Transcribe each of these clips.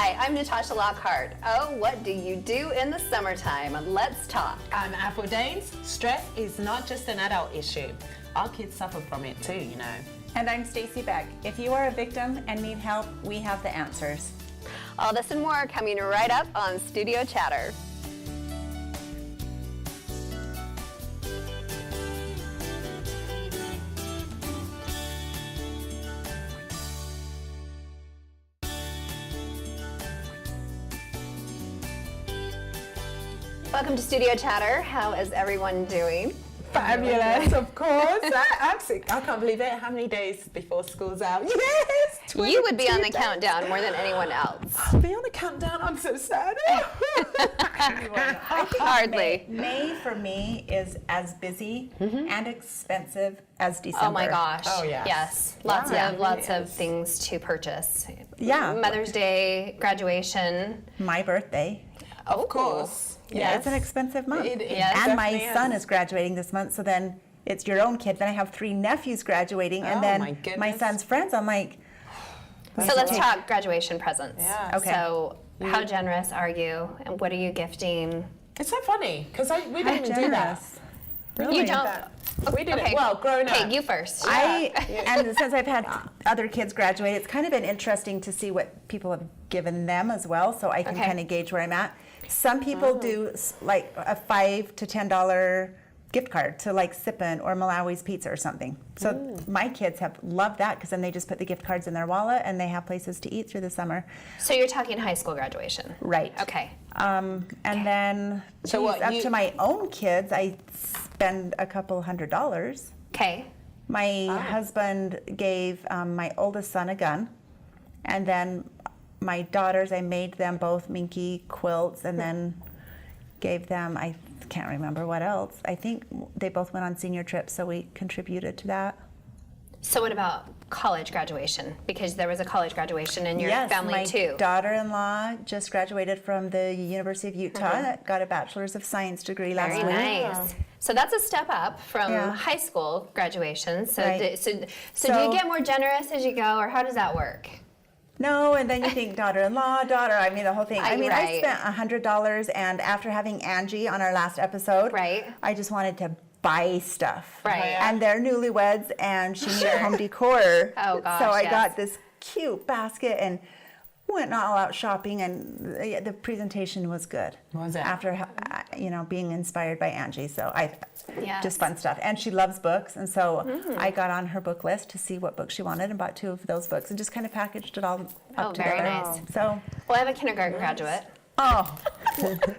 Hi, I'm Natasha Lockhart. Oh, what do you do in the summertime? Let's talk. I'm Apple Danes. Stress is not just an adult issue. Our kids suffer from it too, you know. And I'm Stacy Beck. If you are a victim and need help, we have the answers. All this and more coming right up on Studio Chatter. Welcome to Studio Chatter. How is everyone doing? Fabulous, of course. I can't believe it. How many days before school's out? Yes! You would be on the days. countdown more than anyone else. I'll be on the countdown. I'm so sad. Hardly. May for me is as busy and expensive as December. Oh my gosh. Oh, yes. Yes. Lots Yeah, of it lots really of is. things to purchase. Yeah. Mother's Day, graduation. My birthday. Of course. Yeah, it's an expensive month. It is. Yes. And my Definitely son is graduating this month, so then it's your own kid. Then I have 3 nephews graduating, and Oh, then my my goodness. son's friends. I'm like, So let's talk graduation presents. Yeah. Okay. So how generous are you, and what are you gifting? It's so funny because we don't even do that. You don't. We did Okay. it well growing up. Okay, you first. And since I've had other kids graduate, it's kind of been interesting to see what people have given them as well, so I can Okay. kind of gauge where I'm at. Some people do like a $5 to $10 gift card to like Sippin or Malawi's Pizza or something. So my kids have loved that because then they just put the gift cards in their wallet and they have places to eat through the summer. So you're talking high school graduation. Right. Okay. And then So what up you- to my own kids, I spend a couple $100. Okay. My husband gave my oldest son a gun, and then my daughters, I made them both minky quilts, and then gave them, I can't remember what else. I think they both went on senior trips, so we contributed to that. So what about college graduation? Because there was a college graduation in your family my too. daughter-in-law just graduated from the University of Utah, got a Bachelor's of Science degree last Very week. nice. So that's a step up from Yeah. high school graduation. So, Right. so do you So- get more generous as you go, or how does that work? No, and then you think daughter-in-law, daughter, I mean the whole thing. I mean, I Right. spent $100, and after having Angie on our last episode, Right. I just wanted to buy stuff. Right. And they're newlyweds, and she needed home decor. Oh, gosh, So I yes. got this cute basket and went all out shopping, and the presentation was good. Was it? After, being inspired by Angie. So Yes. just fun stuff. And she loves books, and so I got on her book list to see what books she wanted and bought 2 of those books and just kind of packaged it all up Oh, together. very nice. So, Well, I have a kindergarten graduate. oh.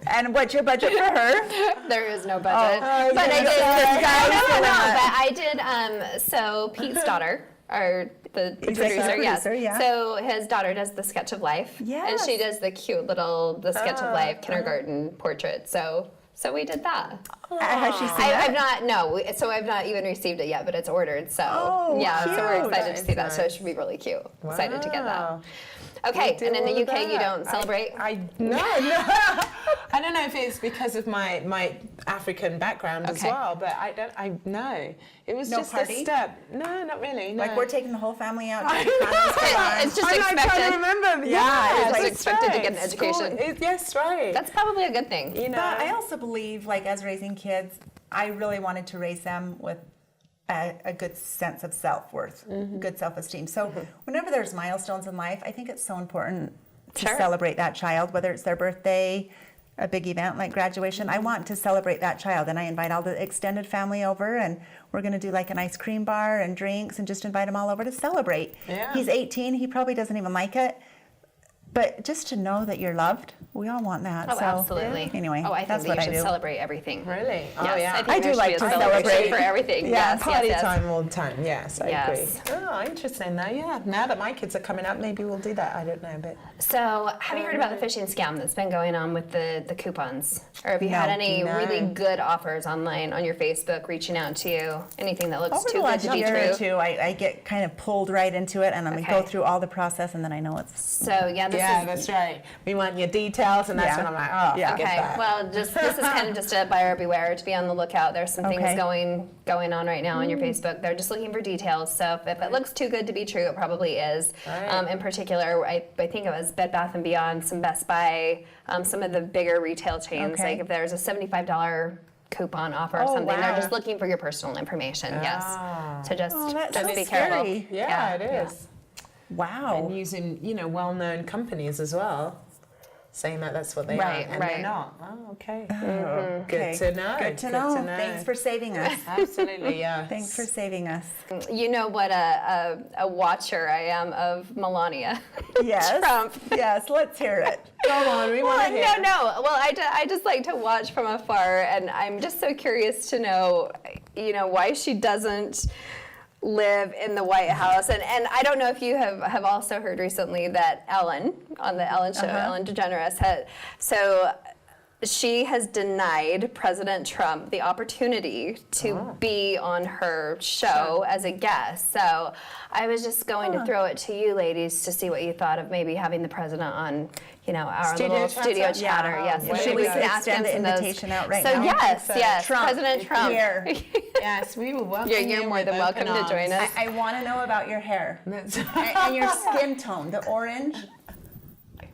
And what's your budget for her? There is no budget. Oh, but I yes. did. Yes. No, but I did. So Pete's daughter, or the producer, yes. producer, yeah. So his daughter does the sketch of life, and Yes. she does the cute little sketch of life kindergarten portrait. So we did that. Has she seen I've it? not, no. So I've not even received it yet, but it's ordered. So Oh, yeah, so we're cute. excited to see that. So it Nice. should be really cute. Excited to get that. Wow. Okay, do and in the all of UK you that. don't celebrate. No. I don't know if it's because of my African background as Okay. well, but I know. It was No just party? a step. No, not really. No. Like we're taking the whole family out to I McDonald's for lunch. It's just I'm like expected. trying to remember. Yeah, it's yes, like expected to get an right. education. School, yes, right. That's probably a good thing. you know. But I also believe, like, as raising kids, I really wanted to raise them with a good sense of self-worth, good self-esteem. So whenever there's milestones in life, I think it's so important to Sure. celebrate that child, whether it's their birthday, a big event like graduation. I want to celebrate that child, and I invite all the extended family over, and we're going to do like an ice cream bar and drinks and just invite them all over to celebrate. Yeah. He's 18. He probably doesn't even like it. But just to know that you're loved, we all want that. Oh, so, absolutely. Anyway, Oh, I think that's that what you I should do. celebrate everything. Really? Yes, Oh, yeah. I think I do there should like be a to celebration celebrate. for everything. Yeah. Yes, Party yes, yes. time all the time. Yes, I Yes. agree. Oh, interesting though. Yeah. Now that my kids are coming up, maybe we'll do that. I don't know, but So, have you heard about the phishing scam that's been going on with the coupons? Or have you had No. any No. really good offers online on your Facebook reaching out to you? Anything that looks Over too the good last to be year or true? two, I get kind of pulled right into it, and I'm going to Okay. go through all the process, and then I know it's So, yeah, the Yeah, that's right. We want your details, and that's when I'm like, oh, Yeah. forget Okay, that. well, this is kind of just a buyer beware, to be on the lookout. There's some things going on right now on your Facebook. They're just looking for details. So if it looks too good to be true, it probably is. Right. In particular, I think it was Bed Bath & Beyond, some Best Buy, some of the bigger retail chains. Okay. Like if there's a $75 coupon offer or something, they're just looking for your personal information. Yes, so just that's be scary. careful. yeah, it is. Wow. And using, well-known companies as well, saying that that's what they Right, are, and right. they're not. Oh, okay. Okay. Good to know. Good to know. Thanks for saving us. Absolutely, yeah. Thanks for saving us. You know what a watcher I am of Melania. Yes. Trump. Yes, let's hear it. Go on, we want to hear. No. Well, I just like to watch from afar, and I'm just so curious to know, why she doesn't live in the White House. And I don't know if you have also heard recently that Ellen, on the Ellen show, Ellen DeGeneres, she has denied President Trump the opportunity to be on her show as a guest. So I was just going to throw it to you ladies to see what you thought of maybe having the president on, our Studio little chatter? studio chatter. Yeah. Yes, Well, and should we can ask extend him the some of invitation out right so now? yes, So. yes, Trump, President Trump. Here. Yes, we will welcome You're more than welcome to join us. I want to know about your hair That's and your skin tone, the orange.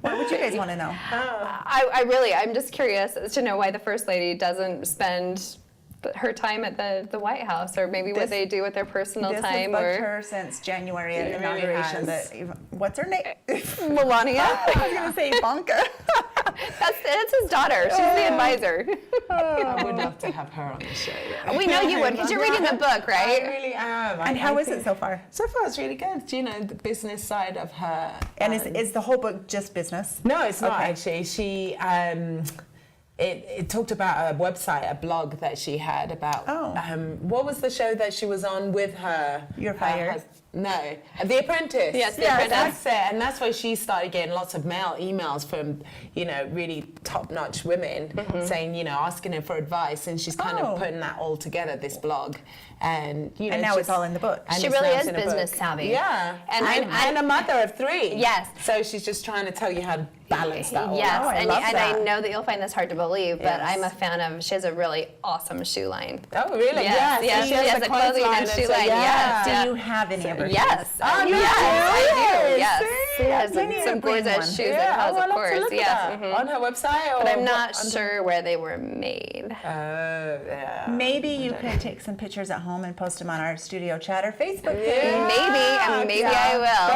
What would you guys want to know? I'm just curious as to know why the First Lady doesn't spend her time at the White House, or maybe what they do with their personal This time. has bugged Or her since January at It really inauguration. has. What's her name? Melania. I was going to say Ivanka. That's his daughter. She's the advisor. I would love to have her on the show. We know you would, because you're reading the book, I right? really am. And how is it so far? So far, it's really good. The business side of her. And is the whole book just business? No, it's not Okay. actually. She it talked about a website, a blog that she had about. What was the show that she was on with her? You're Fired? No, The Apprentice. Yes, The Yes, Apprentice. that's it. And that's why she started getting lots of emails from, really top-notch women saying, asking her for advice. And she's kind of putting that all together, this blog. And, And now it's all in the book. and She it's really now is in a business book. savvy. Yeah. And And a mother of 3. Yes. So she's just trying to tell you how to balance that all. Yes, Oh, I and love I that. know that you'll find this hard to believe, but Yes. I'm a fan of. She has a really awesome shoe line. Oh, really? Yes, So yes, she she has a a clothing clothesline and so shoe line, yes. Do Yeah. you have any of her Yes. Oh, you yes, I do. do? Yes. See? She has We need some to bring gorgeous one. shoes Yeah, and hose, I'd of love course. to look Yes. at that. On her website? Or But I'm not sure where they were made. Oh, yeah. Maybe you could take some pictures at home and post them on our Studio Chatter Facebook page. Yeah. Maybe I will.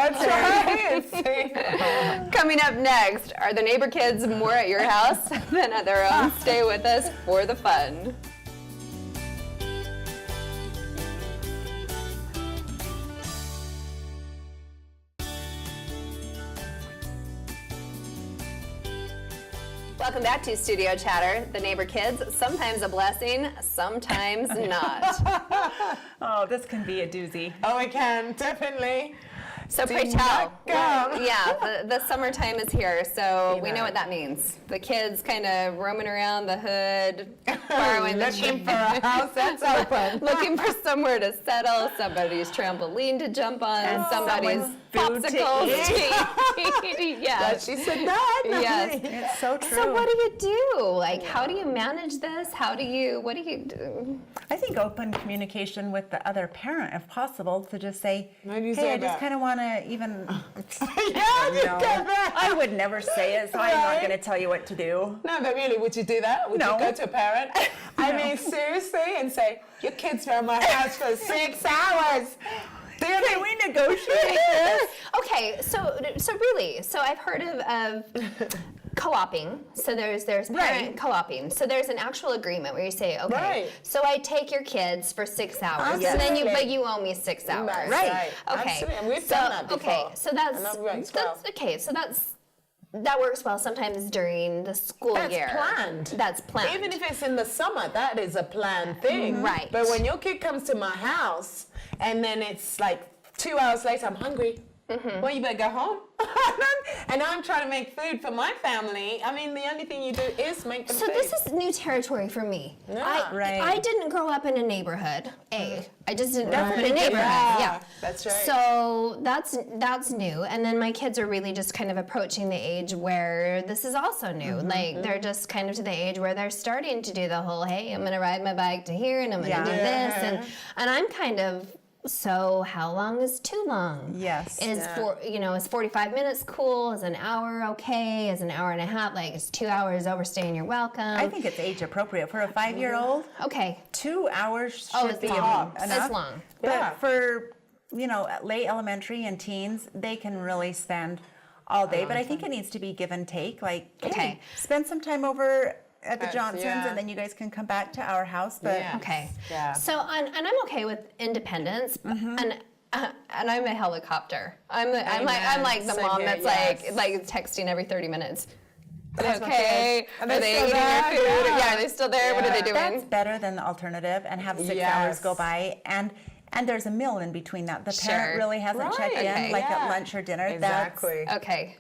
That's right. Coming up next, are the neighbor kids more at your house than at their own? Stay with us for the fun. Welcome back to Studio Chatter. The neighbor kids, sometimes a blessing, sometimes not. Oh, this can be a doozy. Oh, I can, definitely. So Do pray tell. not come. Yeah, the summertime is here, so we know know. what that means. The kids kind of roaming around the hood, borrowing the Looking for a house that's open. looking for somewhere to settle, somebody's trampoline to jump on, And somebody's someone's food to popsicles to eat. But Yes. she said that. Yes. It's so true. So what do you do? Like, how do you manage this? What do you do? I think open communication with the other parent, if possible, to just say, How do you hey, say I just that? kind of want to even. Yeah, you No, get that. I would never say it, so I'm not Right. going to tell you what to do. No, but really, would you do that? Would No. you go to a parent? I mean, seriously, and say, your kids were at my house for 6 hours. Can we negotiate this? Okay, so really, so I've heard of co-oping. So there's parent Right. co-oping. So there's an actual agreement where you say, okay, Right. so I take your kids for 6 hours, and then Absolutely. but you owe me 6 hours. That's Right. right. Okay. Absolutely. And we've so, done that before. Okay, so that's And that works well. okay. So that works well sometimes during the school That's year. planned. That's planned. Even if it's in the summer, that is a planned thing. Right. But when your kid comes to my house and then it's like 2 hours later, I'm hungry. Well, you better go home. And I'm trying to make food for my family. I mean, the only thing you do is make them So food. this is new territory for me. Yeah. Right. I didn't grow up in a neighborhood. I just didn't grow up in a neighborhood. Yeah, that's right. So that's new. And then my kids are really just kind of approaching the age where this is also new. Like they're just kind of to the age where they're starting to do the whole, hey, I'm gonna ride my bike to here and I'm gonna do this, and I'm kind of. So how long is too long? Yes. Is 45 minutes cool? Is an hour okay? Is an hour and a half? Like, is 2 hours overstaying your welcome? I think it's age appropriate for a 5-year-old. Okay. 2 hours Oh, should it's be long. enough. It's long. But for late elementary and teens, they can really spend all day. But I think it needs to be give and take. Like, Okay. hey, spend some time over at the Yes, Johnsons, yeah. and then you guys can come back to our house. But Yeah. Okay. Yeah. So, and I'm okay with independence, and I'm a helicopter. I'm like the Same mom here, that's like texting every 30 minutes. That's Okay. my Are kid. Are they they still eating there? their food? Yeah. Yeah. Are they still there? What are they Yeah. that's doing? better than the alternative, and have 6 Yes. hours go by. And there's a meal in between that. The parent Sure. really hasn't Right. checked in, Okay. like Yeah. at lunch or dinner. Exactly. Okay.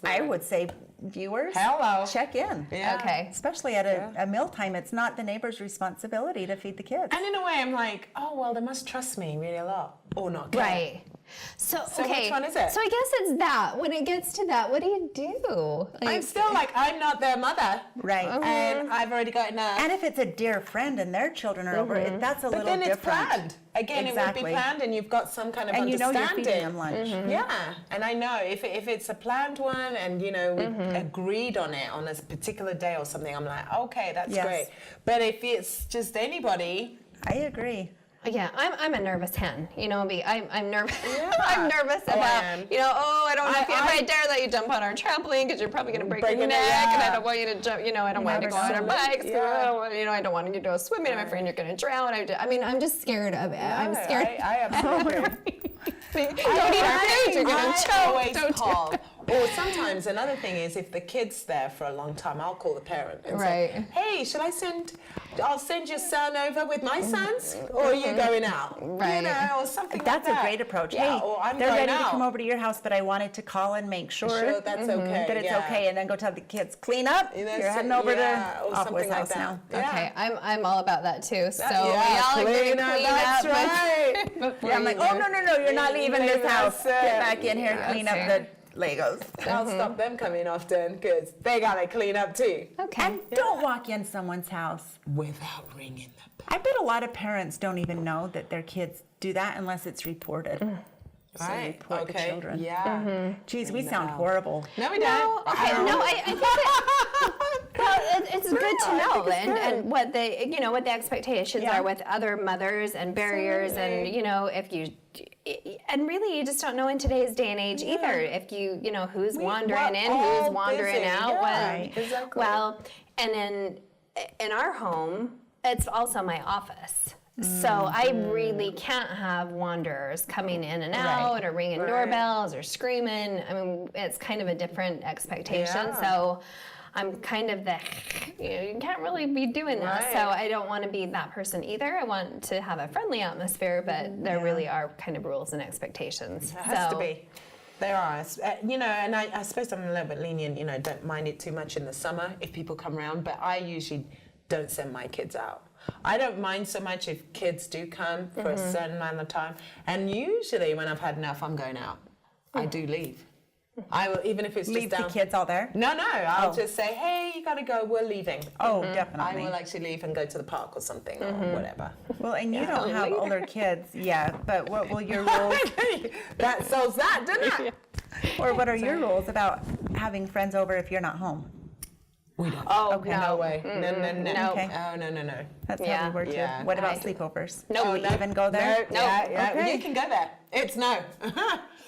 I would say viewers, Hello. check in. Yeah. Okay. Especially at a mealtime, it's not the neighbor's responsibility to feed the kids. And in a way, I'm like, oh, well, they must trust me really a lot. Or not. Right. So okay. which one is it? So I guess it's that. When it gets to that, what do you do? I'm still like, I'm not their mother. Right. And I've already got enough. And if it's a dear friend and their children are over, that's a But little then it's different. planned. Again, it would Exactly. be planned, and you've got some kind of And you know understanding. you're feeding them lunch. Yeah, and I know if it's a planned one, and we agreed on it on a particular day or something, I'm like, okay, that's Yes. great. But if it's just anybody, I agree. Yeah, I'm a nervous hen. I'm nervous. Yeah. I'm nervous Oh, I about. am. I don't know if I I dare let you jump on our trampoline because you're probably going to break your Breaking neck, it, and I yeah. don't want you to jump. I don't want you to go on our Never bikes. 'Cause Yeah. I don't want you to go swimming. I'm afraid you're going to drown. I'm just scared of it. I'm scared. I absolutely. Don't eat our food. You're going to choke. always Don't call. Or sometimes another thing is if the kid's there for a long time, I'll call the parent and Right. say, "Hey, I'll send your son over with my sons, or are you going out?" Right. Or something That's like a that. great approach. Yeah, Hey, or I'm they're going ready out. to come over to your house, but I wanted to call and make sure, Sure, that's okay. that it's yeah. okay, and then go tell the kids, clean up. You know, You're so- heading over yeah, or to something Aqua's like house that. now. Yeah. Okay, I'm all about that too. So Yeah, we all agree to clean up, clean that's up. right. before Yeah, I'm you like, leave. oh, no, you're not leaving this Leaving house. us, Get back in here, clean up Okay. the Legos. I'll stop them coming often because they gotta clean up too. Okay. And don't walk in someone's house. Without ringing the bell. I bet a lot of parents don't even know that their kids do that unless it's reported. So Right. report the Okay. children. Yeah. Geez, we No. sound horrible. No, we No, don't. okay, no, I think it's good to know, and what the expectations Yeah. are with other mothers and barriers, and if you, and really you just don't know in today's day and age either. If who's wandering in, all who's wandering busy, out. yeah, Right. exactly. Well, and in our home, it's also my office. So I really can't have wanderers coming in and out or ringing doorbells or screaming. I mean, it's kind of a different expectation. Yeah. So I'm kind of you can't really be doing that. Right. So I don't want to be that person either. I want to have a friendly atmosphere, but there really are kind of rules and expectations. It has to be. There are, and I suppose I'm a little bit lenient, don't mind it too much in the summer if people come around, but I usually don't send my kids out. I don't mind so much if kids do come for a certain amount of time, and usually when I've had enough, I'm going out. I do leave. I will, even if it's Leave just the down. kids all there? No, I'll Oh. just say, hey, you gotta go, we're leaving. Oh, I definitely. will actually leave and go to the park or something or whatever. Well, and you don't have older kids, but what will your rules, That solves that, doesn't it? or what are your rules about having friends over if you're not home? We don't. Oh, Okay, no way. No. No. Okay. Oh, no. That's how Yeah. we were too. Yeah. What about Right. sleepovers? No. Should we even go there? No, yeah. Okay. You can go there. It's no.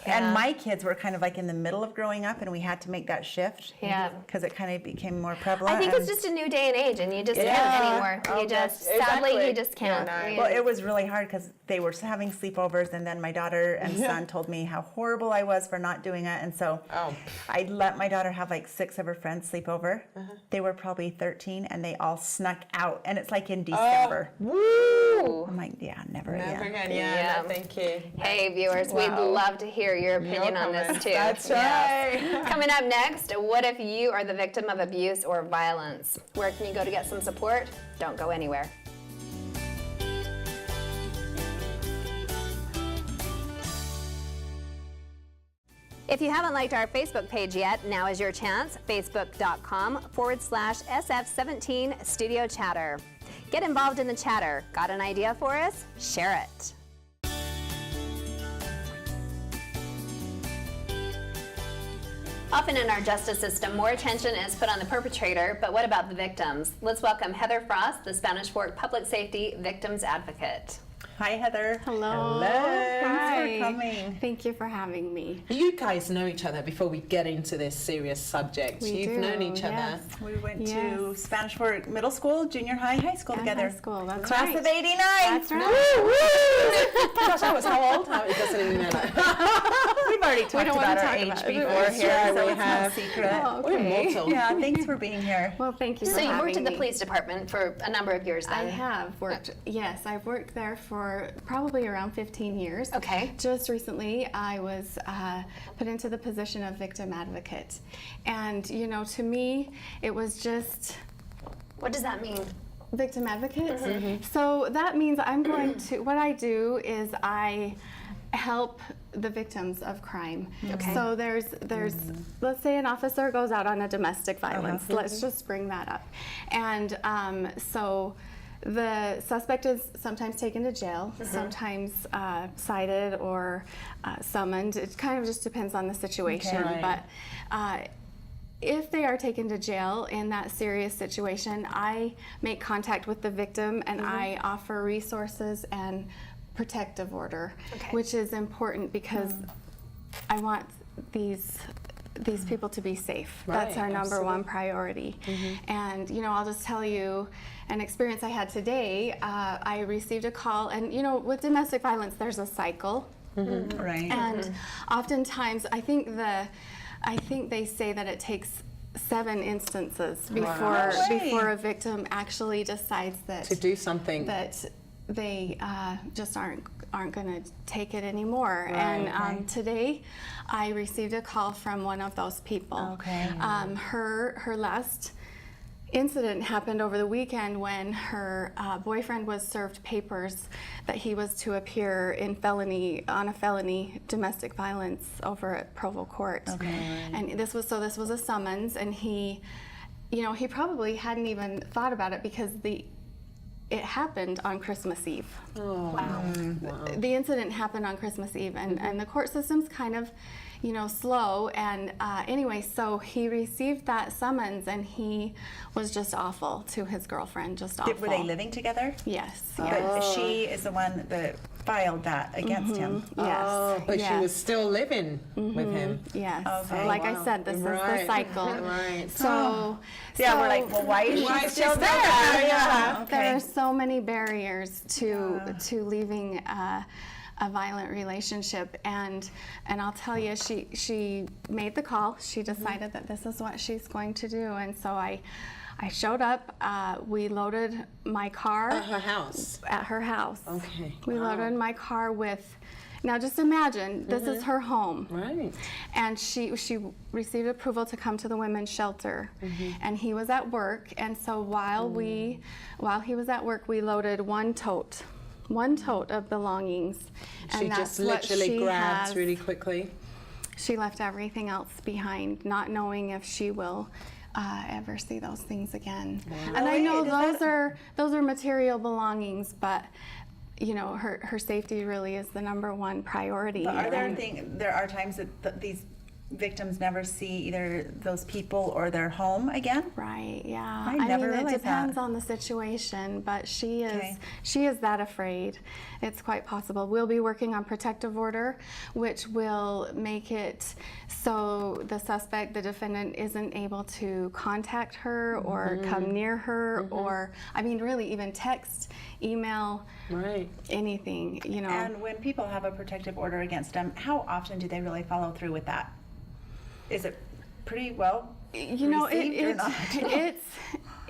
And my kids were kind of like in the middle of growing up, and we had to make that shift. Yeah. Because it kind of became more prevalent. I think it's and- just a new day and age, and you just It can't is. anymore. Oh, You just gosh, sadly exactly. you just can't. No, no. You- Well, it was really hard because they were having sleepovers, and then my daughter and son told me how horrible I was for not doing it, and so Oh. I let my daughter have like 6 of her friends sleep over. They were probably 13, and they all snuck out, and it's like in December. Woo! I'm like, yeah, never Never again. again. Yeah. Yeah, no, thank you. Hey, viewers. We'd love to hear your opinion on this too. That's right. Coming up next, what if you are the victim of abuse or violence? Where can you go to get some support? Don't go anywhere. If you haven't liked our Facebook page yet, now is your chance. Facebook.com/SF17 Studio Chatter. Get involved in the chatter. Got an idea for us? Share it. Often in our justice system, more attention is put on the perpetrator, but what about the victims? Let's welcome Heather Frost, the Spanish Fork Public Safety Victims Advocate. Hi, Heather. Hello. Thanks for coming. Thank you for having me. You guys know each other before we get into this serious subject. You've known each other. Yes. We went to Spanish Fork Middle School, junior high, high school And together. high school, that's Class right. of '89. That's right. Gosh, I was how old? It doesn't even matter. We've already talked don't wanna about our talk age about it. before That's here, right, so we it's have. no secret. Oh, We're okay. mortal. Yeah, thanks for being here. Well, thank you for So you worked having at the me. police department for a number of years then? I have worked, yes, I've worked there for probably around 15 years. Okay. Just recently, I was put into the position of victim advocate. And, you know, to me, it was just What does that mean? victim advocate. Mm-hmm. So that means I'm going to, what I do is I help the victims of crime. Okay. So there's let's say an officer goes out on a domestic violence. Let's just bring that up. And so the suspect is sometimes taken to jail, sometimes cited or summoned. It kind of just depends on the situation. Okay. But if they are taken to jail in that serious situation, I make contact with the victim and I offer resources and protective order, which is important because I want these people to be safe. That's Right, our number one priority. And you know, I'll just tell you an experience I had today. I received a call, and you know, with domestic violence, there's a cycle. Right. And oftentimes, I think they say that it takes 7 instances before No way. before a victim actually decides that To do something. that they just aren't going to take it anymore. And today, I received a call from one of those people. Okay. Her last incident happened over the weekend when her boyfriend was served papers that he was to appear on a felony domestic violence over at Provo Court. And this was a summons, and he probably hadn't even thought about it because it happened on Christmas Eve. Oh, wow. The incident happened on Christmas Eve, and the court system's kind of, slow. And anyway, so he received that summons, and he was just awful to his girlfriend, just awful. Were they living together? Yes. But she is the one that filed that against him. Yes. Oh, but she yes. was still living with him. Yes. Okay. Like Wow. I said, this is the Right. cycle. Right. So Yeah, we're like, well, why is Why she is she still still there? there? Yeah. There Okay. are so many barriers to leaving a violent relationship, and I'll tell you, she made the call. She decided that this is what she's going to do, and so I showed up. We loaded my car At her house. at her house. Okay. We loaded my car with. Now, just imagine this is her home. Right. And she received approval to come to the women's shelter, and he was at work. And so while he was at work, we loaded one tote of belongings. She and just that's what literally she grabbed has. really quickly. She left everything else behind, not knowing if she will ever see those things again. And I know those are material belongings, but her safety really is the number one priority. But And- there are times that these victims never see either those people or their home again? Right, yeah. I never mean, it realized depends that. on the situation, but she Okay. is that afraid. It's quite possible. We'll be working on protective order, which will make it so the defendant, isn't able to contact her or come near her or, really even text, email, Right. anything, And when people have a protective order against them, how often do they really follow through with that? Is it pretty well You know, received or not?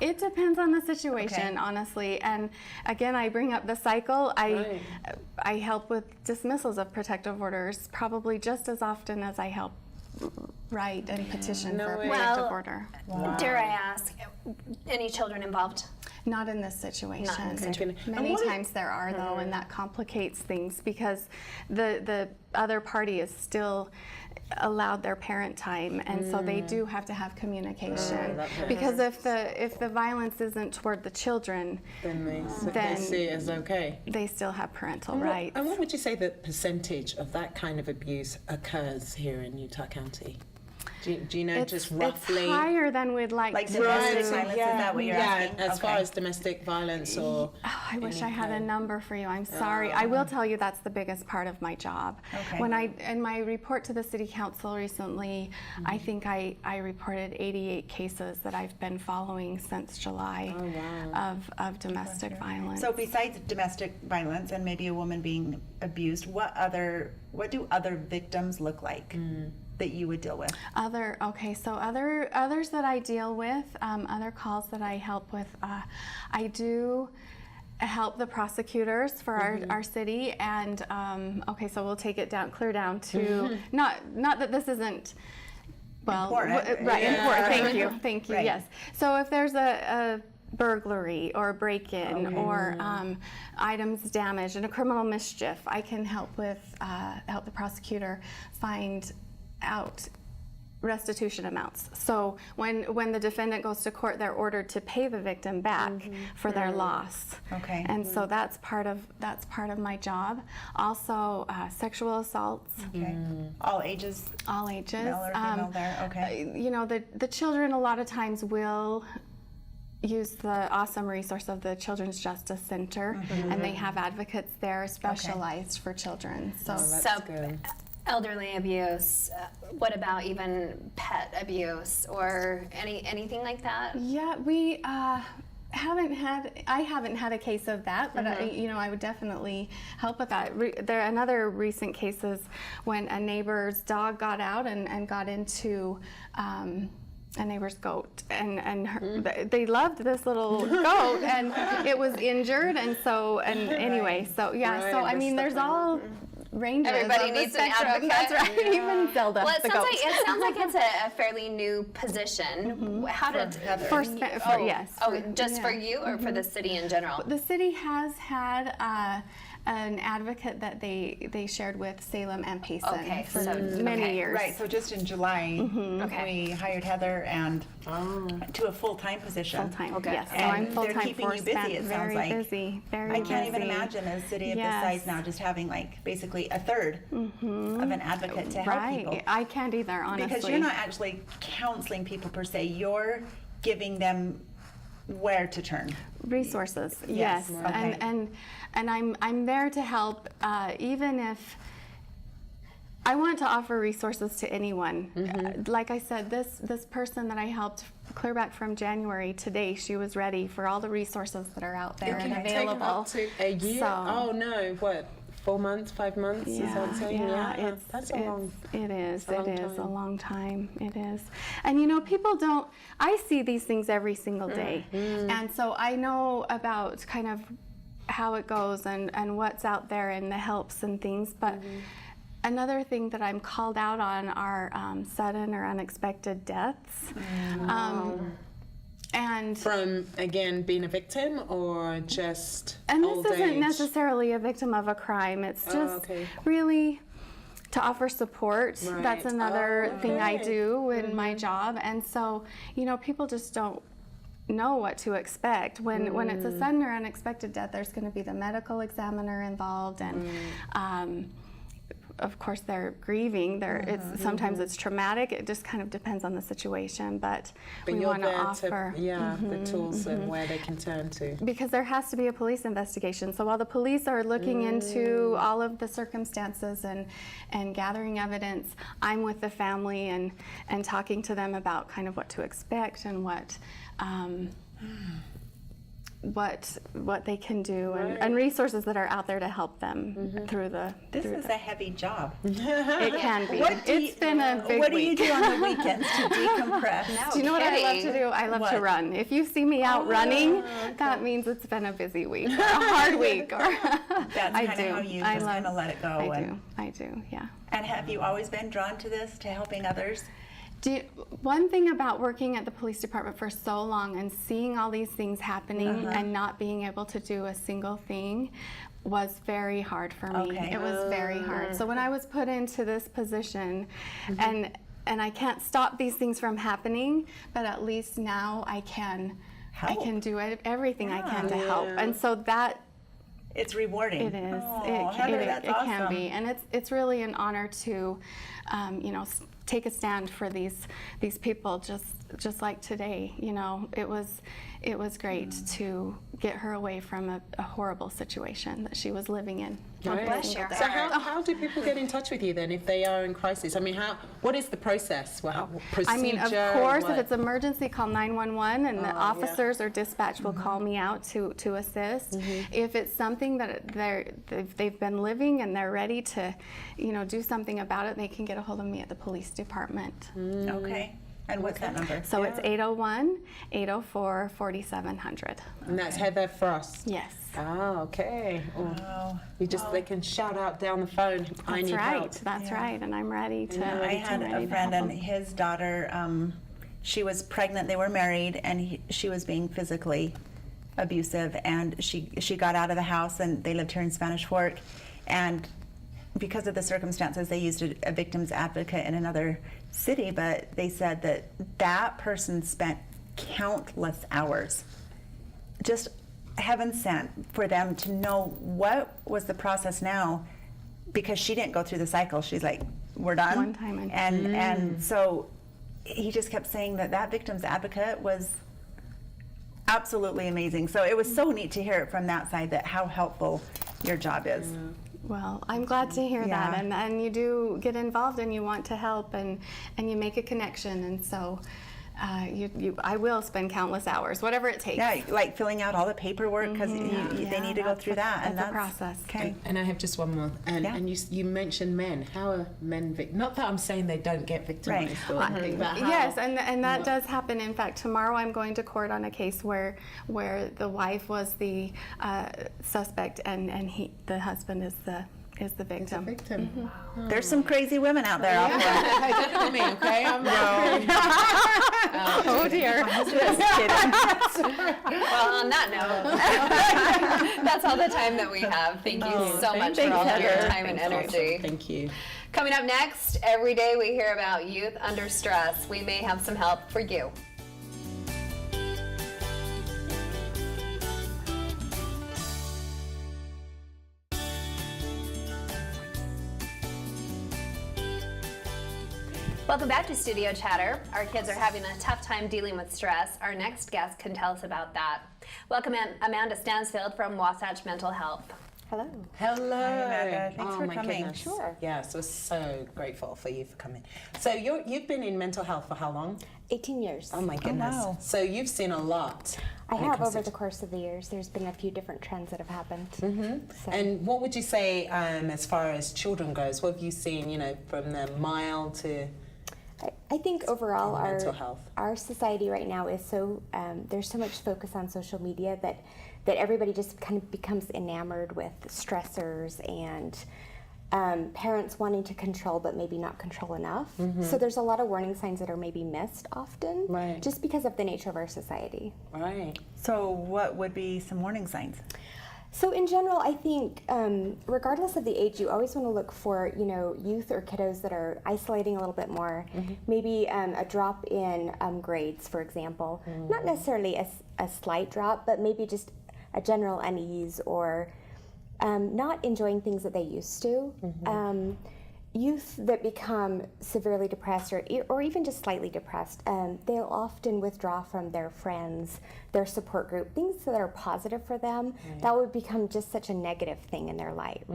it depends on the situation, Okay. honestly. And again, I bring up the cycle. Right. I help with dismissals of protective orders probably just as often as I help write and petition No for a way. protective Well, order. Dare I ask, any children involved? Not in this situation. Not in this situation. And Many what- times there are, though, and that complicates things because the other party is still allowed their parent time, and so they do have to have communication. Because if the violence isn't toward the children, Then they Then- see it as okay. they still have parental And rights. what would you say the percentage of that kind of abuse occurs here in Utah County? Do you know just roughly? It's higher than we'd like Like to. domestic violence, is that what you're asking? as far Okay. as domestic violence or. Oh, I wish I had a anything. number for you. I'm sorry. I will tell you that's the biggest part of my job. Okay. When in my report to the city council recently, I think I reported 88 cases that I've been following since July of domestic violence. So besides domestic violence and maybe a woman being abused, what do other victims look like that you would deal with? Others that I deal with, other calls that I help with, I do help the prosecutors for our city, and so we'll take it clear down to not that this isn't Important. right, important. Thank you. Right. Yes. So if there's a burglary or a break-in or items damaged and a criminal mischief, I can help the prosecutor find out restitution amounts. So when the defendant goes to court, they're ordered to pay the victim back for their loss. Okay. And so that's part of my job. Also, sexual assaults. Okay. All ages, All ages. male or female there? Okay. You know, the children a lot of times will use the awesome resource of the Children's Justice Center, and they have advocates there specialized for children. So So, good. elderly abuse, what about even pet abuse or anything like that? yeah, we haven't had a case of that, but I would definitely help with that. Another recent case is when a neighbor's dog got out and got into a neighbor's goat, and they loved this little goat, and it was injured, and anyway, so yeah, Right, so I the mean, there's stuff all ranges. Everybody of the needs an spectrum. advocate. That's right. Even Zelda, Well, the goat. it sounds like it's a fairly new position. How did Yes. Oh, just for you or for the city in general? The city has had an advocate that they shared with Salem and Payson Okay, for so- many okay, years. Right, so just in July, Okay. we hired Heather and to a full-time position. Full time. Okay. Yes. So And I'm they're full time keeping you busy, it sounds very like. busy. Very I can't even busy. imagine a city of this Yes. size now just having like basically a third of an advocate to help Right. people. I can't either, honestly. Because you're not actually counseling people per se, you're giving them where to turn. Resources, Yes, yes, okay. and I'm there to help, even if I want to offer resources to anyone. Like I said, this person that I helped clear back from January today, she was ready for all the resources that are out there and It can take them available. up to a year. So- Oh no, what? 4 months, 5 months? Is that what I'm saying? yeah, That's a long. It is. a long It is a time. long time. It is. And you know, people don't. I see these things every single day, and so I know about kind of how it goes and what's out there and the helps and things. But another thing that I'm called out on are sudden or unexpected deaths. And From again being a victim or just And old this isn't age? necessarily a victim of a crime. It's just okay. really to offer support. Right. That's another Oh, thing I okay. do in my job. And so, you know, people just don't know what to expect. When it's a sudden or unexpected death, there's going to be the medical examiner involved, and of course they're grieving. Sometimes it's traumatic. It just kind of depends on the situation, but we you're want to there offer. the tools and where they can turn to. Because there has to be a police investigation. So while the police are looking into all of the circumstances and gathering evidence, I'm with the family and talking to them about kind of what to expect and what what they can do and resources that are out there to help them through the. This is a heavy job. It can be. It's been a big What do week. you do on the weekends to decompress? Do you know what I love to do? I love to What? run. If you see me out running, that means it's been a busy week, or a hard week, or That's I kind do. of how you I just love- kind of let it go. I do, yeah. And have you always been drawn to this, to helping others? One thing about working at the police department for so long and seeing all these things happening and not being able to do a single thing was very hard for me. Okay. It was very hard. So when I was put into this position, and I can't stop these things from happening, but at least now I can Help. do everything I can to help. And so that It's rewarding. it is. Oh, It Heather, that's can awesome. be, and it's really an honor to, take a stand for these people. Just like today, it was great to get her away from a horrible situation that she was living in. Bless your So heart. how do people get in touch with you then if they are in crisis? I mean, what is the process? Procedure? I mean, of course, what? if it's emergency, call 911, and the officers or dispatch will call me out to assist. If it's something that they've been living and they're ready to, do something about it, they can get a hold of me at the police department. Okay. And what's that number? So it's 801-804-4700. And that's Heather Frost. Yes. Oh, okay. Wow. They can shout out down the phone, I That's need right. help. That's right. And I'm ready to. I had a friend and his daughter, she was pregnant, they were married, and she was being physically abusive, and she got out of the house, and they lived here in Spanish Fork, and because of the circumstances, they used a victim's advocate in another city, but they said that person spent countless hours, just heaven sent, for them to know what was the process now, because she didn't go through the cycle. She's like, we're done. One time and- and so he just kept saying that victim's advocate was absolutely amazing. So it was so neat to hear it from that side, that how helpful your job is. Well, I'm glad to hear that, Yeah. and you do get involved and you want to help and you make a connection, and so I will spend countless hours, whatever it takes. Yeah, like filling out all the paperwork, because they need to go through that. That's a process. Okay. And I have just one more. And, Yeah. and you mentioned men. How are men not that I'm saying they don't get victimized or anything, but how? Yes, and that does happen. In fact, tomorrow I'm going to court on a case where the wife was the suspect and the husband is the victim. Victim. There's some crazy women out there. Out there. Identify me, okay? I'm Oh dear. Just kidding. Well, on that note, that's all the time that we have. Thank you so much for all of your Heather. time and energy. Thank you. Coming up next, every day we hear about youth under stress. We may have some help for you. Welcome back to Studio Chatter. Our kids are having a tough time dealing with stress. Our next guest can tell us about that. Welcome Amanda Stansfield from Wasatch Mental Health. Hello. Hello. Amanda. Thanks for my coming. Goodness. Sure. Yes, we're so grateful for you for coming. So you've been in mental health for how long? 18 years. Oh my goodness. wow. So you've seen a lot. I when it have comes over to- the course of the years. There's been a few different trends that have happened. So, And what would you say as far as children goes? What have you seen, from the mild to... I think overall mental health. our society right now is so there's so much focus on social media that everybody just kind of becomes enamored with stressors and parents wanting to control but maybe not control enough. So there's a lot of warning signs that are maybe missed often, Right. just because of the nature of our society. Right. So what would be some warning signs? So in general, I think regardless of the age, you always want to look for, youth or kiddos that are isolating a little bit more. Maybe a drop in grades, for example. Not necessarily a slight drop, but maybe just a general unease or not enjoying things that they used to. Youth that become severely depressed or even just slightly depressed, they'll often withdraw from their friends, their support group, things that are positive for them. That would become just such a negative thing in their life.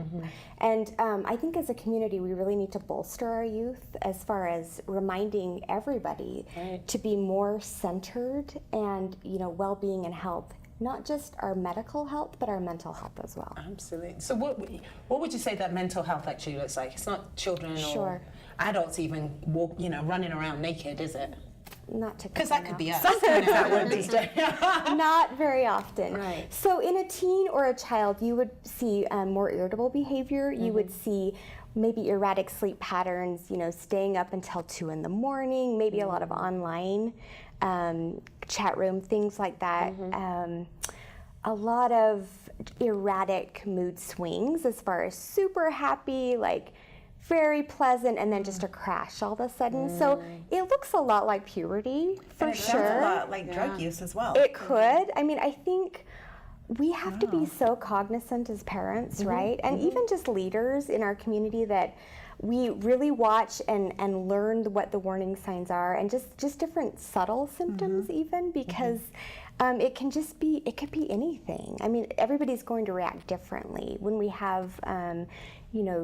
And I think as a community, we really need to bolster our youth as far as reminding everybody to be more centered and, well-being and health not just our medical health, but our mental health as well. Absolutely. So what would you say that mental health actually looks like? It's not children Sure. or adults even running around naked, is it? Not typically. Because that could be us. Sometimes that would be. Not very often. Right. So in a teen or a child, you would see more irritable behavior. You would see maybe erratic sleep patterns, staying up until 2 in the morning, maybe a lot of online chat room, things like that. A lot of erratic mood swings as far as super happy, like very pleasant, and then just a crash all of a sudden. So it looks a lot like puberty, for And it sure. sounds a lot like drug use as well. It could. I mean, I think we have to be so cognizant as parents, right? And even just leaders in our community that we really watch and learn what the warning signs are, and just different subtle symptoms even, because it could be anything. I mean, everybody's going to react differently when we have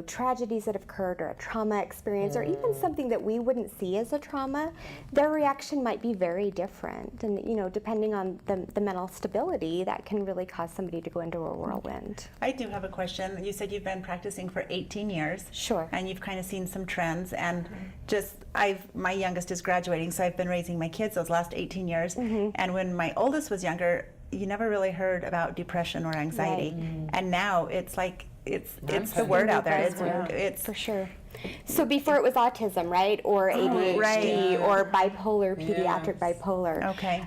tragedies that have occurred, or a trauma experience, or even something that we wouldn't see as a trauma. Their reaction might be very different, and depending on the mental stability, that can really cause somebody to go into a whirlwind. I do have a question. You said you've been practicing for 18 years. Sure. And you've kind of seen some trends, and my youngest is graduating, so I've been raising my kids those last 18 years. And when my oldest was younger, you never really heard about depression or anxiety. And now it's like, it's the word out there. It's For sure. So before it was autism, right? Or ADHD, right. or bipolar, pediatric bipolar. Okay.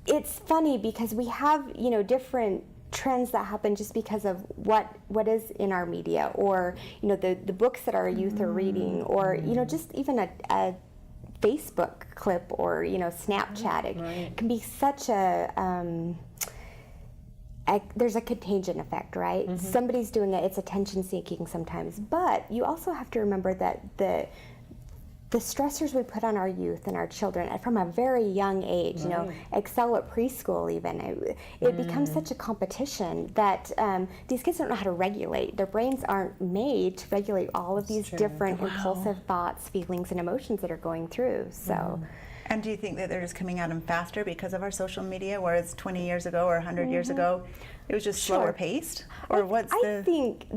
It's funny because we have, different trends that happen just because of what is in our media, or, the books that our youth are reading, or, just even a Facebook clip, or, Snapchat. It can be such there's a contagion effect, right? Somebody's doing it, it's attention seeking sometimes. But you also have to remember that the stressors we put on our youth and our children from a very young age, excel at preschool even, it becomes such a competition that these kids don't know how to regulate. Their brains aren't made to regulate all of these different impulsive thoughts, feelings, and emotions that are going through. So. And do you think that they're just coming at them faster because of our social media, whereas 20 years ago or 100 years ago, it was just slower paced? Or I think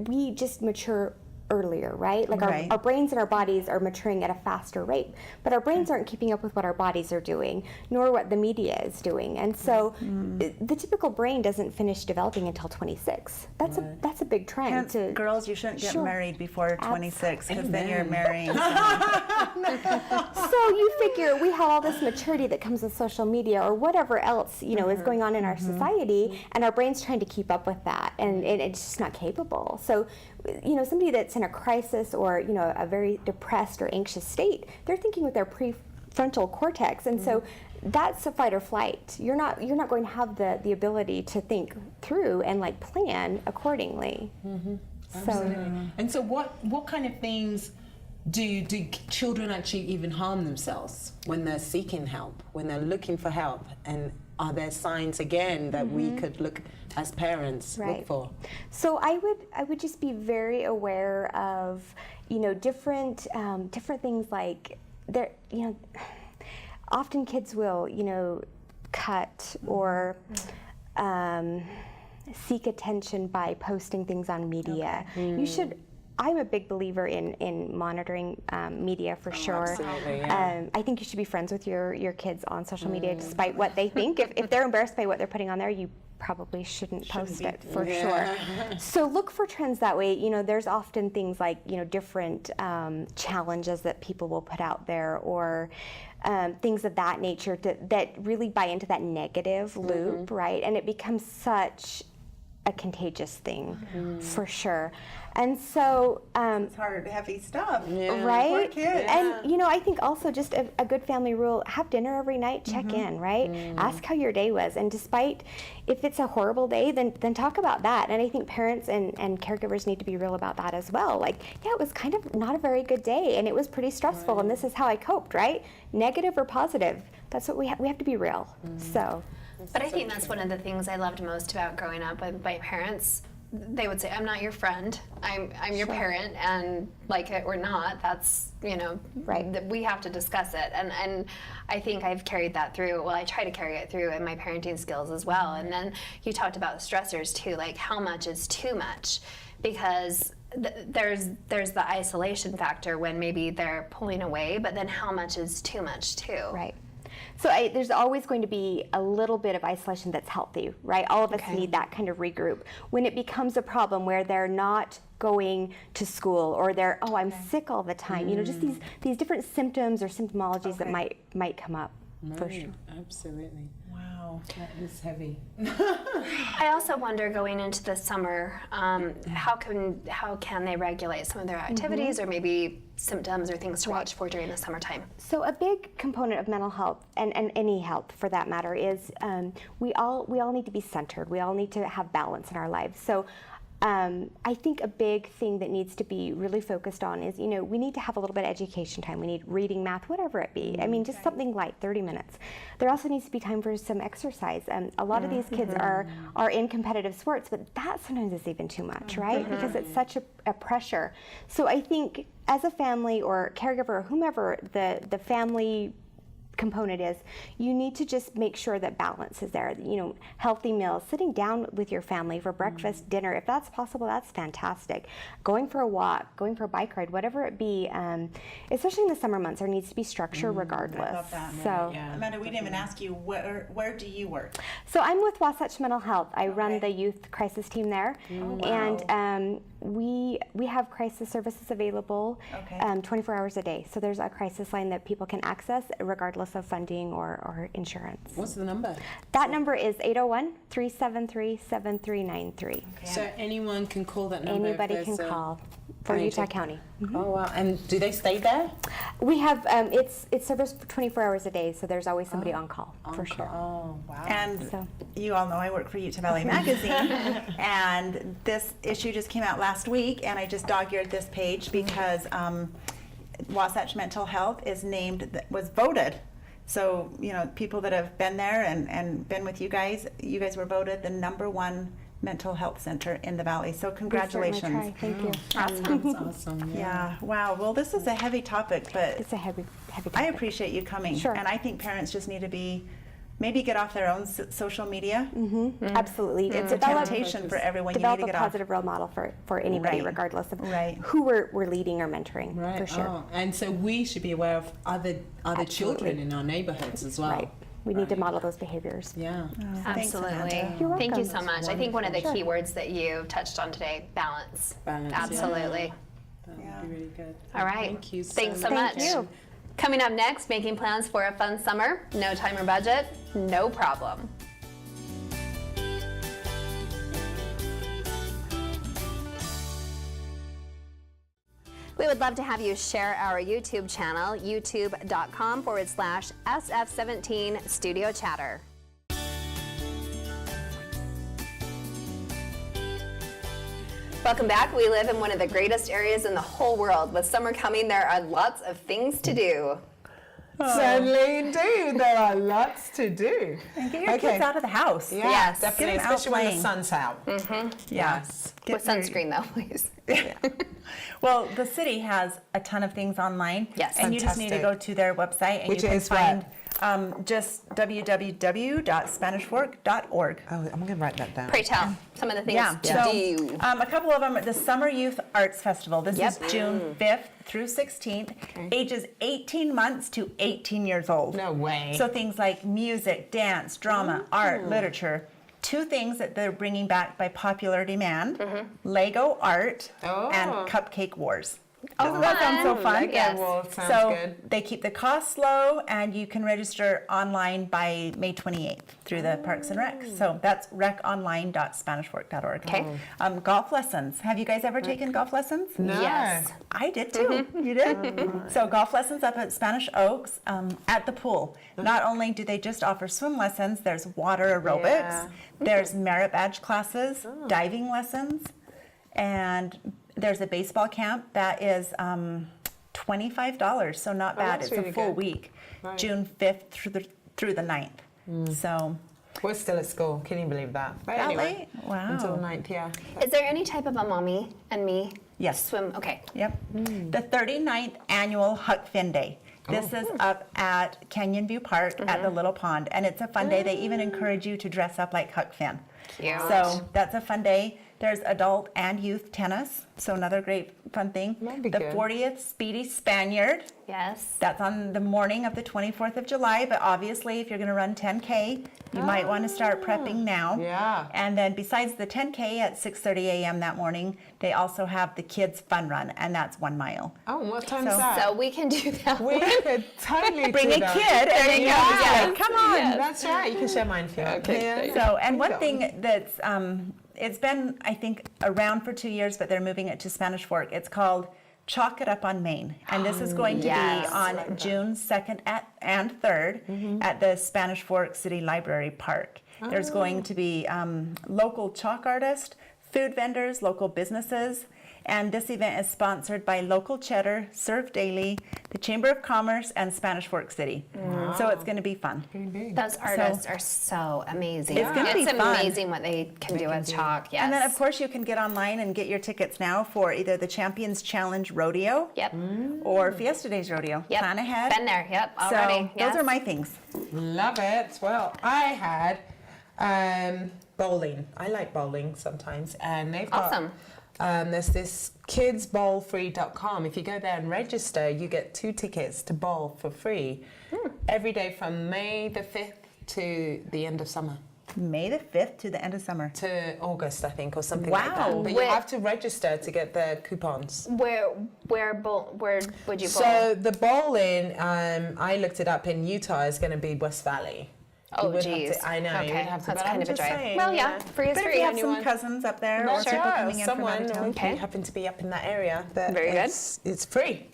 we just mature earlier, right? Like our brains and our bodies are maturing at a faster rate, but our brains aren't keeping up with what our bodies are doing, nor what the media is doing. And so the typical brain doesn't finish developing until 26. That's a big trend. Hence, girls, you shouldn't get married before 26, because then you're marrying So you figure we have all this maturity that comes with social media, or whatever else is going on in our society, and our brain's trying to keep up with that, and it's just not capable. So somebody that's in a crisis, or a very depressed or anxious state, they're thinking with their prefrontal cortex, and so that's a fight or flight. You're not going to have the ability to think through and plan accordingly. Absolutely. And so what kind of things do children actually even harm themselves when they're seeking help, when they're looking for help? And are there signs again that we could look as parents look for? So I would just be very aware of different things, like there often kids will cut or seek attention by posting things on media. I'm a big believer in monitoring media for sure. Absolutely, yeah. I think you should be friends with your kids on social media, despite what they think. If they're embarrassed by what they're putting on there, you probably shouldn't post it, for sure. So look for trends that way. There's often things like different challenges that people will put out there, or things of that nature that really buy into that negative loop, right? And it becomes such a contagious thing, for sure. And so it's hard, heavy stuff. right? Poor kids. And I think also just a good family rule: have dinner every night, check in, right? Ask how your day was, and despite if it's a horrible day, then talk about that. And I think parents and caregivers need to be real about that as well. Like, yeah, it was kind of not a very good day, and it was pretty stressful, and this is how I coped, right? Negative or positive, that's what we have to be real. So. But I think that's one of the things I loved most about growing up with my parents. they would say, I'm not your friend, I'm your parent, and like it or not, that's, Right. we have to discuss it. And I think I've carried that through, well, I try to carry it through in my parenting skills as well. And then you talked about stressors too, like how much is too much? Because there's the isolation factor when maybe they're pulling away, but then how much is too much too? Right. So there's always going to be a little bit of isolation that's healthy, right? All of us need that kind of regroup. When it becomes a problem where they're not going to school, or they're, I'm sick all the time, just these different symptoms or symptomologies that might come up. For sure. Absolutely. Wow, that is heavy. I also wonder, going into the summer, how can they regulate some of their activities, or maybe symptoms or things to watch for during the summertime? So a big component of mental health, and any health for that matter, is we all need to be centered. We all need to have balance in our lives. So I think a big thing that needs to be really focused on is, we need to have a little bit of education time. We need reading, math, whatever it be. I mean, just something light, 30 minutes. There also needs to be time for some exercise. A lot of these kids are in competitive sports, but that sometimes is even too much, right? Because it's such a pressure. So I think as a family or caregiver or whomever the family component is, you need to just make sure that balance is there. Healthy meals, sitting down with your family for breakfast, dinner, if that's possible, that's fantastic. Going for a walk, going for a bike ride, whatever it be, especially in the summer months, there needs to be structure regardless. I love that. So, Amanda, we didn't even ask you, where do you work? so I'm with Wasatch Mental Health. I run the youth crisis team there, and we have crisis services available 24 hours a day. So there's a crisis line that people can access regardless of funding or insurance. What's the number? That number is 801-373-7393. So anyone can call that number? Anybody can call for Utah County. Oh wow! And do they stay there? We have it's serviced for 24 hours a day, so there's always somebody on call for sure. Oh wow! And So- you all know I work for Utah Valley Magazine, and this issue just came out last week, and I just dog-eared this page because Wasatch Mental Health was voted. So, people that have been there and been with you guys were voted the #1 mental health center in the Valley. So We certainly congratulations. try. Thank you. That's awesome. Yeah, wow. Well, this is a heavy topic, but It's a heavy topic. I appreciate you coming. Sure. And I think parents just need to maybe get off their own social media. Absolutely. It's a temptation for everyone. You need Develop to a get off. positive role model for anybody, Right. regardless of Right. who we're leading or mentoring, Right. for sure. Oh, and so we should be aware of other children in our neighborhoods as well. Right. We need to model those behaviors. Yeah. Thanks, Absolutely. Amanda. You're Thank you welcome. so much. I think one of the Sure. key words that you touched on today, balance. Balance, yeah. Absolutely. That would be really good. All right. Thank you so Thanks so much. much. Thank you. Coming up next, making plans for a fun summer. No time or budget, no problem. We would love to have you share our YouTube channel, youtube.com/SF17 Studio Chatter. Welcome back. We live in one of the greatest areas in the whole world. With summer coming, there are lots of things to do. Certainly do. There are lots to do. And get your kids out of the house. Yeah, Yes. definitely, Get 'em out especially when the playing. sun's out. Yes. With sunscreen, though, please. Well, the city has a ton of things online. Yes. And you just need to go to their website and Which you can is what? find just www.spanishfork.org. Oh, I'm going to write that down. Pray tell some of the things to So, do. a couple of them, the Summer Youth Arts Festival. This Yep. is June 5th through 16th, ages 18 months to 18 years old. No way. So things like music, dance, drama, art, literature. Two things that they're bringing back by popular demand, Lego art and Cupcake Wars. Oh, that sounds so fun. Yes. Well, sounds So good. they keep the costs low, and you can register online by May 28th through the Parks and Rec. So that's reconline.spanishfork.org. Okay. Golf lessons. Have you guys ever taken golf lessons? No. Yes. I did too. You did? So golf lessons up at Spanish Oaks at the pool. Not only do they just offer swim lessons, there's water aerobics, there's merit badge classes, diving lessons, and there's a baseball camp that is $25, so not bad. that's It's really a full good. week, Right. June 5th through the 9th. So We're still at school. Can you believe that? But That anyway, late? Wow. until 9th, yeah. Is there any type of a mommy and me Yes. swim? Okay. Yep. The 39th annual Huck Finn Day. This is up at Canyon View Park at the Little Pond, and it's a fun day. They even encourage you to dress up like Huck Finn. Cute. So that's a fun day. There's adult and youth tennis, so another great fun thing. That'd be The good. 40th Speedy Spaniard. Yes. That's on the morning of the 24th of July, but obviously if you're going to run 10K, you might want to start prepping now. Yeah. And then besides the 10K at 6:30 a.m. that morning, they also have the kids fun run, and that's 1 mile. Oh, what time's So- that? So we can do that. we could totally Bring do a that. kid and then you Yeah. can come on. That's right. You can share mine if you want. Okay, Yeah. So, and one Go. thing that's, it's been, I think, around for 2 years, but they're moving it to Spanish Fork. It's called Chalk It Up on Main. And this is going to Yes. be on June 2nd and 3rd at the Spanish Fork City Library Park. There's going to be local chalk artists, food vendors, local businesses. And this event is sponsored by Local Cheddar, Surf Daily, the Chamber of Commerce, and Spanish Fork City. So it's going to be fun. Those artists are so amazing. It's gonna be fun. amazing what they can do with chalk. Yes. And then, of course, you can get online and get your tickets now for either the Champions Challenge Rodeo Yep. or Fiesta Days Rodeo. Yep. Plan ahead. Been there. Yep. Already. So yes. those are my things. Love it. Well, I had bowling. I like bowling sometimes, and they've got. Awesome. There's this kidsbowlfree.com. If you go there and register, you get 2 tickets to bowl for free every day from May the 5th to the end of summer. May the 5th to the end of summer. To August, I think, or something like Wow. that. But you Wait. have to register to get the coupons. Where would you bowl? So the bowling, I looked it up in Utah, is going to be West Valley. Oh, You would have geez. to- I know, you Okay, would have to, that's but kind I'm of a just drive. saying, Well, yeah. yeah, free is But if free. you have anyone- some cousins up there or That's people right, coming in from someone out of town. Okay. who happen to be up in that area. That Very good. It's free.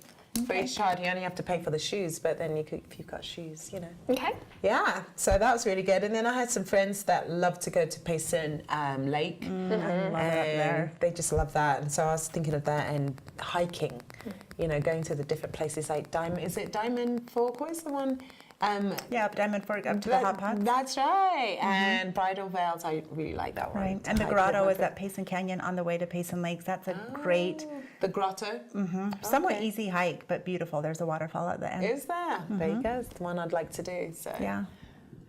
Free shot. You only have to pay for the shoes, but then you could, if you've got shoes, you know. Okay. Yeah, so that was really good. And then I had some friends that love to go to Payson Lake. I love it up there. They just love that. And so I was thinking of that and hiking, you know, going to the different places like is it Diamond Fork? What is the one? Yeah, up Diamond Fork up to the hot pots. That's right. And Bridal Veils, I really like that one. Right. to And the hike grotto with is at Payson Canyon on the way to Payson Lakes. That's a great, The grotto. somewhat Okay. easy hike, but beautiful. There's a waterfall at the end. Is there? There you go. It's the one I'd like to do. So Yeah.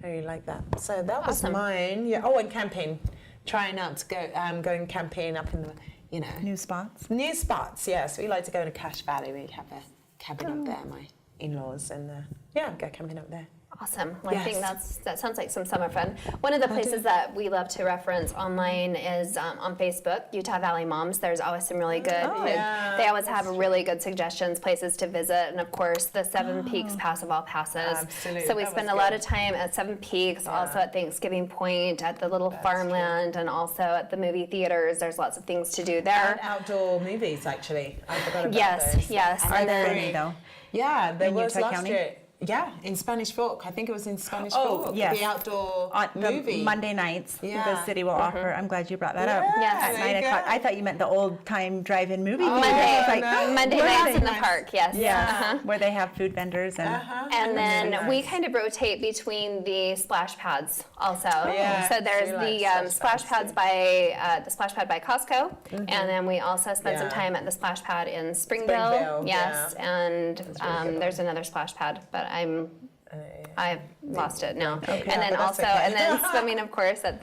I really like that. So that was Awesome. mine. Yeah. Oh, and camping. Trying out to go, going camping up in the, you know, New spots. new spots. Yes, we like to go to Cache Valley. We have a cabin up there, my in-laws, and yeah, go camping up there. Awesome. Well, I think Yes. that sounds like some summer fun. One of the places that we love to reference online is on Facebook, Utah Valley Moms. There's always some really good. yeah, they always have really good suggestions, places to visit, and of course the Seven Peaks Pass of All Passes. Absolutely. So we That spend was a lot good. of time at Seven Peaks, also at Thanksgiving Point, at the little farmland, and also at the movie theaters. There's lots of things to do there. And outdoor movies, actually. I forgot about Yes, those. yes. Are And there then any though? Yeah, there In was Utah last County? year. Yeah, in Spanish Fork. I think it was in Spanish Oh, Fork. yes. The outdoor On the movie. Monday nights, Yeah. the city will offer. I'm glad you brought that up. Yes. At there 9 you o'clock. go. I thought you meant the old time drive-in movie. Monday, theater. It's like, Monday where are nights they? in the park, yes. Yeah, where they have food vendors and And then Really we nice. kind of rotate between the splash pads also. Yeah, So there's we the like splash splash pads by the splash pad by Costco, and then we also spend some Yeah. time at the splash pad in Springville. Springville, Yes, yeah. and really good there's another splash pad, but I've lost it now. And Yeah, then but that's also, okay. and then swimming, of course, at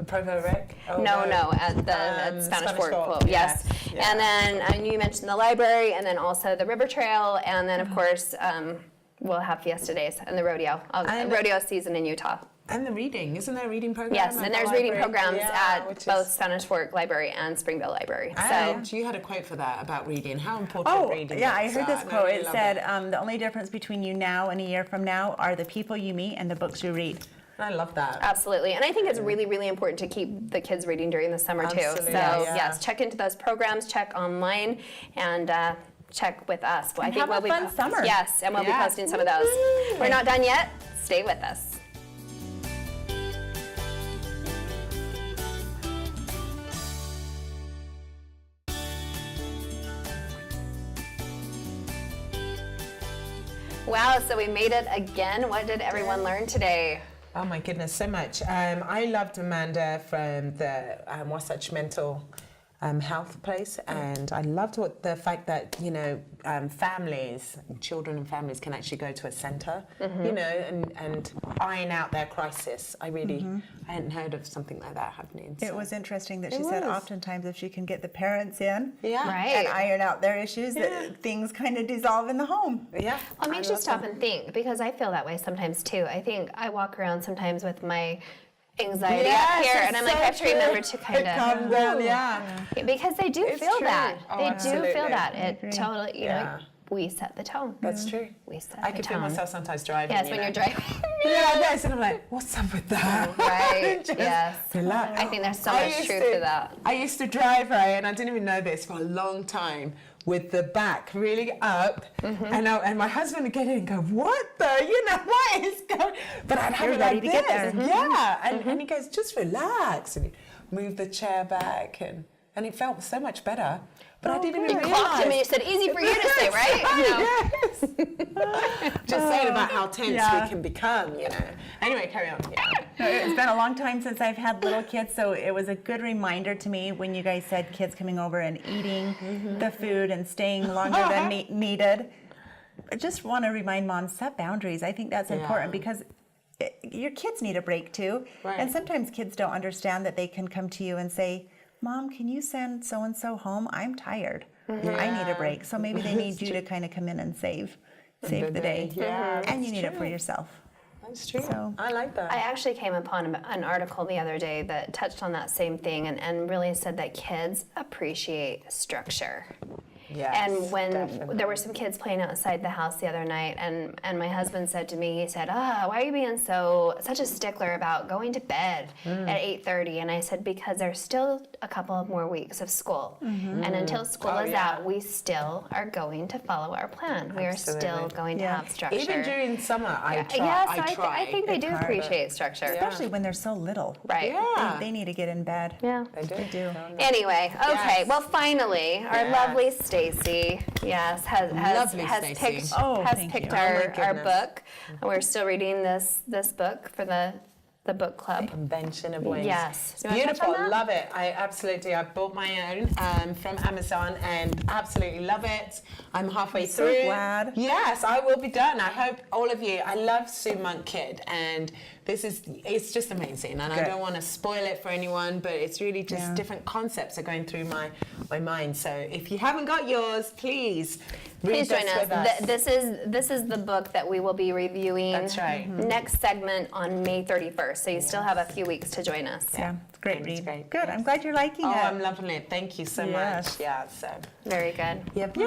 Provo Rec? Oh, no, at the at Spanish Fork Club. Yes. Yeah. And then you mentioned the library, and then also the river trail, and then of course we'll have Fiesta Days and the rodeo, And- rodeo season in Utah. And the reading. Isn't there a reading program? Yes, at and the there's reading library? programs Yeah, which at is- both Spanish Fork Library and Springville Library. So And you had a quote for that about reading. How important Oh, reading yeah, I is. heard this I quote. really It love said, the only difference between you now and a year from now are the people you meet and the books you read. I love that. absolutely, and I think it's really, really important to keep the kids reading during the summer too. Absolutely, So yeah. yes, check into those programs, check online, and check with us. Well, I And think have a fun summer. Yes, and we'll be Yeah. posting some of those. We're not done yet. Stay with us. Wow, so we made it again. What did everyone learn today? Oh my goodness, so much. I loved Amanda from the Wasatch Mental Health place, and I loved the fact that families, children and families can actually go to a centre, and iron out their crisis. I hadn't heard of something like that happening. It was interesting that she said oftentimes if she can get the parents in Right. and iron out their issues, that things kind of dissolve in the home. Yeah. Well, it makes you stop and think, because I feel that way sometimes too. I think I walk around sometimes with my anxiety up here, and I'm like, I have to remember to kind of calm down. because they do It's feel true. that. Oh, They absolutely. do feel that. I It agree. totally, we set the tone. That's true. We set I the could tone. feel myself sometimes driving. Yes, when you're driving. Yeah, yes, and I'm like, what's up with that? Right. Just Yes. relax. I think there's so I much used truth to that. I used to drive, right, and I didn't even know this for a long time, with the back really up, and my husband would get in and go, what is going? But I'd have You're it ready like to this. get there. Yeah, and he goes, just relax, and he moved the chair back, and it felt so much better. But I didn't even You clocked him and you realize. said, easy for you to say, right? Yes. Just saying about how tense we can become, Anyway, carry on. Yeah. No, it's been a long time since I've had little kids, so it was a good reminder to me when you guys said kids coming over and eating the food and staying longer than needed. I just want to remind moms, set boundaries. I think that's important because your kids need a break too. Right. And sometimes kids don't understand that they can come to you and say, Mom, can you send so-and-so home? I'm tired. I need a break. So maybe they need you to kind of come in and save the day. Yeah, And you that's need it for true. yourself. That's true. So- I like that. I actually came upon an article the other day that touched on that same thing and really said that kids appreciate structure. Yes, And when definitely. there were some kids playing outside the house the other night, and my husband said to me, he said, why are you being such a stickler about going to bed at 8:30? And I said, because there's still a couple of more weeks of school. And until school is out, we still are going to follow our plan. We are still Absolutely. going to Yeah. have structure. Even during summer, I try. Yes, I try. I think they do hard. appreciate structure. Especially when they're so little. Right. Yeah. They need to get in bed. Yeah. They do. Anyway, okay. Yes. Well, finally, our Yes. lovely Stacy, has Lovely Stacey. picked Oh, has thank picked you. Oh, my our goodness. book. We're still reading this book for the book club. Invention of Wings. Yes. It's Do you wanna touch beautiful. on that? Love it. I bought my own from Amazon and absolutely love it. I'm halfway so through. glad. Yes, I will be done. I hope all of you. I love Sue Monk Kidd, and it's just amazing. And I Good. don't want to spoil it for anyone, but it's really just Yeah. different concepts are going through my mind. So if you haven't got yours, please read Please join this us. with us. This is the book that we will be reviewing. That's right. Next segment on May 31st. So you still have a few weeks to join us. Yeah, it's a great It's read. great. Good. I'm glad you're liking Oh, it. I'm loving it. Thank you so Yes. much. Yeah, so. Very good. Yep.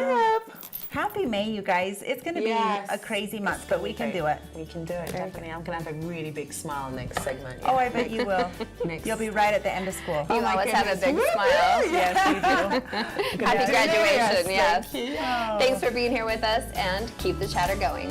Happy May, you guys. It's going to Yes. be a crazy month, but we can do it. We can do it, definitely. I'm going to have a really big smile next segment. Oh, I bet you will. Next. You'll be right at the end of school. You my always have a goodness. big smile. Yes, you do. Happy graduation. Yes. Thank you. Thanks for being here with us, and keep the chatter going.